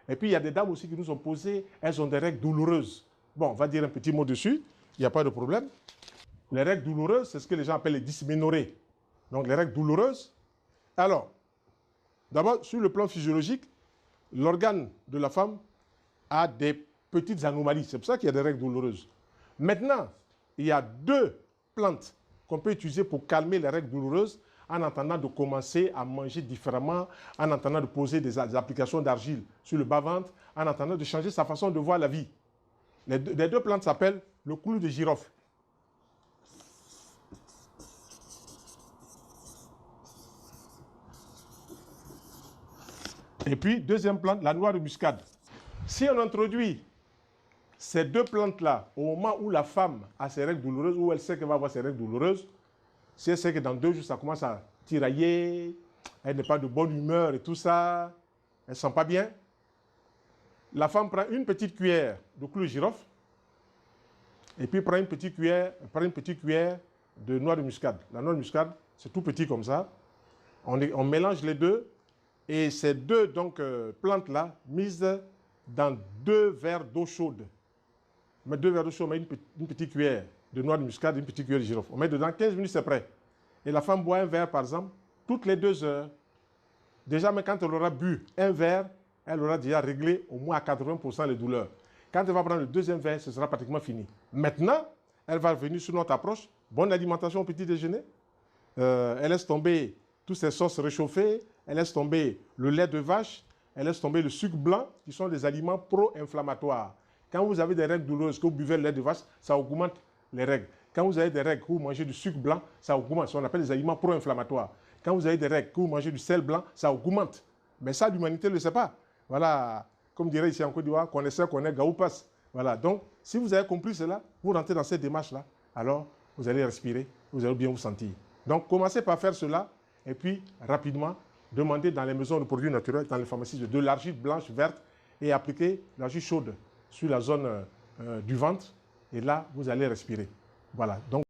Et puis, il y a des dames aussi qui nous ont posé, elles ont des règles douloureuses. Bon, on va dire un petit mot dessus, il n'y a pas de problème. Les règles douloureuses, c'est ce que les gens appellent les dysménorrhées. Donc, les règles douloureuses. Alors, d'abord, sur le plan physiologique, l'organe de la femme a des petites anomalies. C'est pour ça qu'il y a des règles douloureuses. Maintenant, il y a 2 plantes qu'on peut utiliser pour calmer les règles douloureuses en attendant de commencer à manger différemment, en attendant de poser des applications d'argile sur le bas-ventre, en attendant de changer sa façon de voir la vie. Les 2 plantes s'appellent le clou de girofle. Et puis, deuxième plante, la noix de muscade. Si on introduit ces 2 plantes-là au moment où la femme a ses règles douloureuses, où elle sait qu'elle va avoir ses règles douloureuses, si elle sait que dans 2 jours, ça commence à tirailler, elle n'est pas de bonne humeur et tout ça, elle ne se sent pas bien, la femme prend une petite cuillère de clou de girofle et puis prend une petite cuillère de noix de muscade. La noix de muscade, c'est tout petit comme ça. On mélange les 2 et ces 2 plantes-là mises dans 2 verres d'eau chaude. On met 2 verres d'eau chaude, on met une petite cuillère de noix de muscade et une petite cuillère de girofle. On met dedans 15 minutes, c'est prêt. Et la femme boit un verre, par exemple, toutes les 2 heures. Déjà, mais quand elle aura bu un verre, elle aura déjà réglé au moins à 80% les douleurs. Quand elle va prendre le 2e verre, ce sera pratiquement fini. Maintenant, elle va revenir sur notre approche. Bonne alimentation au petit déjeuner. Elle laisse tomber toutes ces sauces réchauffées. Elle laisse tomber le lait de vache. Elle laisse tomber le sucre blanc, qui sont des aliments pro-inflammatoires. Quand vous avez des règles douloureuses, que vous buvez le lait de vache, ça augmente les règles. Quand vous avez des règles, que vous mangez du sucre blanc, ça augmente. Ce qu'on appelle des aliments pro-inflammatoires. Quand vous avez des règles, que vous mangez du sel blanc, ça augmente. Mais ça, l'humanité ne le sait pas. Voilà, comme dirait ici en Côte d'Ivoire, connaisseur connaît, gaou passe. Voilà, donc, si vous avez compris cela, vous rentrez dans cette démarche-là, alors vous allez respirer, vous allez bien vous sentir. Donc, commencez par faire cela, et puis, rapidement, demandez dans les maisons de produits naturels, dans les pharmacies, de l'argile blanche, verte, et appliquez l'argile chaude sur la zone du ventre, et là, vous allez respirer. Voilà. Donc,